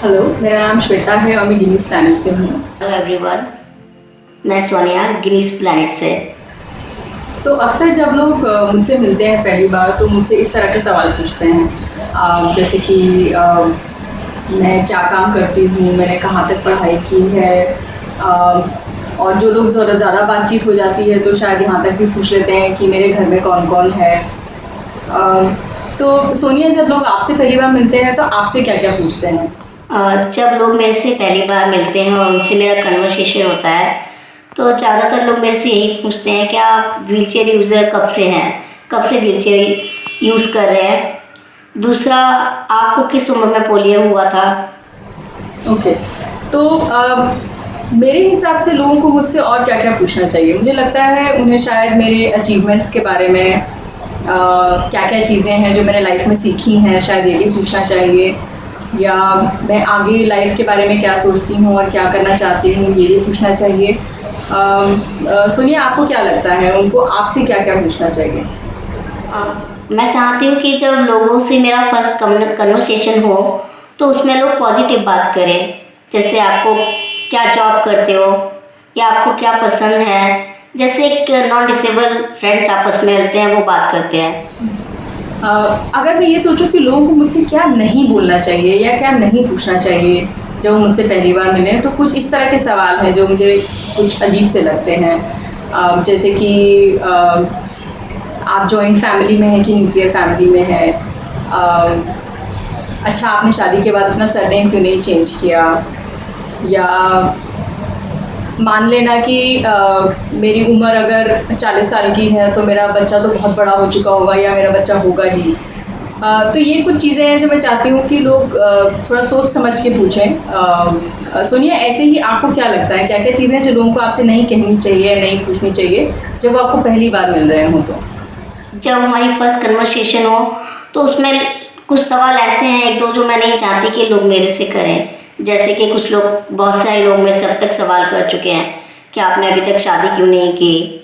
Hello, मेरा नाम श्वेता है और मैं गिनीज प्लैनेट से हूँ। हेलो एवरीवन, मैं सोनिया गिनीज प्लैनेट से। तो अक्सर जब लोग मुझसे मिलते हैं पहली बार तो मुझसे इस तरह के सवाल पूछते हैं, जैसे कि मैं क्या काम करती हूँ, मैंने कहाँ तक पढ़ाई की है, और जो लोग ज़्यादा बातचीत हो जाती है तो शायद यहाँ तक भी पूछ लेते हैं कि मेरे घर में कौन कौन है। तो सोनिया, जब लोग आपसे पहली बार मिलते हैं तो आपसे क्या क्या पूछते हैं? जब लोग मेरे से पहली बार मिलते हैं और उनसे मेरा कन्वर्सेशन होता है तो ज़्यादातर लोग मेरे से यही पूछते हैं कि आप व्हीलचेयर यूज़र कब से हैं, कब से व्हीलचेयर यूज़ कर रहे हैं। दूसरा, आपको किस उम्र में पोलियो हुआ था। ओके, तो मेरे हिसाब से लोगों को मुझसे और क्या क्या पूछना चाहिए? मुझे लगता है उन्हें शायद मेरे अचीवमेंट्स के बारे में, क्या क्या चीज़ें हैं जो मैंने लाइफ में सीखी हैं, शायद ये भी पूछना चाहिए, या मैं आगे लाइफ के बारे में क्या सोचती हूँ और क्या करना चाहती हूँ ये भी पूछना चाहिए। सोनिया, आपको क्या लगता है उनको आपसे क्या क्या पूछना चाहिए? मैं चाहती हूँ कि जब लोगों से मेरा फर्स्ट कन्वर्सेशन हो तो उसमें लोग पॉजिटिव बात करें, जैसे आपको क्या जॉब करते हो या आपको क्या पसंद है। जैसे एक नॉन डिसेबल फ्रेंड्स आपस में मिलते हैं वो बात करते हैं। अगर मैं ये सोचूं कि लोगों को मुझसे क्या नहीं बोलना चाहिए या क्या नहीं पूछना चाहिए जब वो मुझसे पहली बार मिले, तो कुछ इस तरह के सवाल हैं जो मुझे कुछ अजीब से लगते हैं। जैसे कि आप जॉइंट फैमिली में हैं कि न्यूक्लियर फैमिली में है, अच्छा आपने शादी के बाद अपना सरनेम क्यों नहीं चेंज किया, या मान लेना कि मेरी उम्र अगर 40 साल की है तो मेरा बच्चा तो बहुत बड़ा हो चुका होगा या मेरा बच्चा होगा ही। तो ये कुछ चीज़ें हैं जो मैं चाहती हूँ कि लोग थोड़ा सोच समझ के पूछें। सोनिया, ऐसे ही आपको क्या लगता है, क्या क्या चीज़ें हैं जो लोगों को आपसे नहीं कहनी चाहिए, नहीं पूछनी चाहिए जब वो आपको पहली बार मिल रहे हों? तो जब हमारी फर्स्ट कन्वर्सेशन हो तो उसमें कुछ सवाल ऐसे हैं एक दो जो मैं नहीं चाहती कि लोग मेरे से करें। जैसे कि कुछ लोग, बहुत सारे लोग मेरे से अब तक सवाल कर चुके हैं कि आपने अभी तक शादी क्यों नहीं की।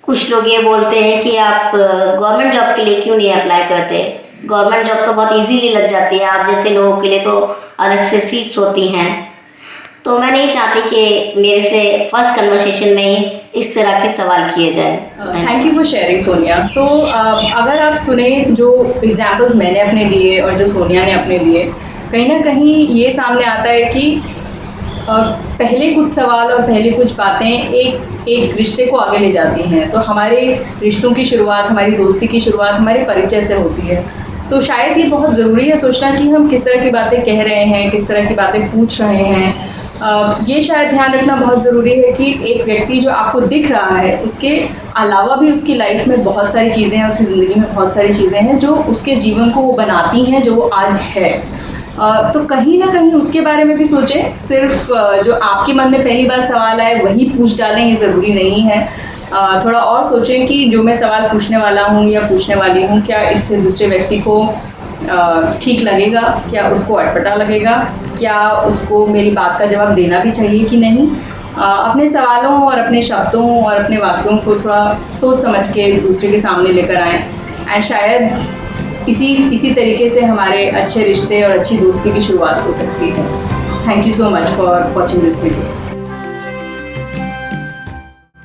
कुछ लोग ये बोलते हैं कि आप गवर्नमेंट जॉब के लिए क्यों नहीं अप्लाई करते। गवर्नमेंट जॉब तो बहुत इजीली लग जाती है, आप जैसे लोगों के लिए तो अलग से सीट्स होती हैं। तो मैं नहीं चाहती कि मेरे से फर्स्ट कन्वर्सेशन में ही इस तरह के सवाल किए जाए। Thank you for sharing Sonia. So अगर आप सुने जो एग्जाम्पल्स मैंने अपने दिए और जो सोनिया ने अपने दिए, कहीं ना कहीं ये सामने आता है कि पहले कुछ सवाल और पहले कुछ बातें एक रिश्ते को आगे ले जाती हैं। तो हमारे रिश्तों की शुरुआत, हमारी दोस्ती की शुरुआत हमारे परिचय से होती है। तो शायद ये बहुत ज़रूरी है सोचना कि हम किस तरह की बातें कह रहे हैं, किस तरह की बातें पूछ रहे हैं। ये शायद ध्यान रखना बहुत ज़रूरी है कि एक व्यक्ति जो आपको दिख रहा है उसके अलावा भी उसकी लाइफ में बहुत सारी चीज़ें हैं, उसकी ज़िंदगी में बहुत सारी चीज़ें हैं जो उसके जीवन को वो बनाती हैं जो वो आज है। तो कहीं ना कहीं उसके बारे में भी सोचें। सिर्फ जो आपके मन में पहली बार सवाल आए वही पूछ डालें, ये ज़रूरी नहीं है। थोड़ा और सोचें कि जो मैं सवाल पूछने वाला हूँ या पूछने वाली हूँ, क्या इससे दूसरे व्यक्ति को ठीक लगेगा, क्या उसको अटपटा लगेगा, क्या उसको मेरी बात का जवाब देना भी चाहिए कि नहीं। अपने सवालों और अपने शब्दों और अपने वाक्यों को थोड़ा सोच समझ के दूसरे के सामने लेकर आएँ। एंड शायद इसी तरीके से हमारे अच्छे रिश्ते और अच्छी दोस्ती की शुरुआत हो सकती है। Thank you so much for watching this video.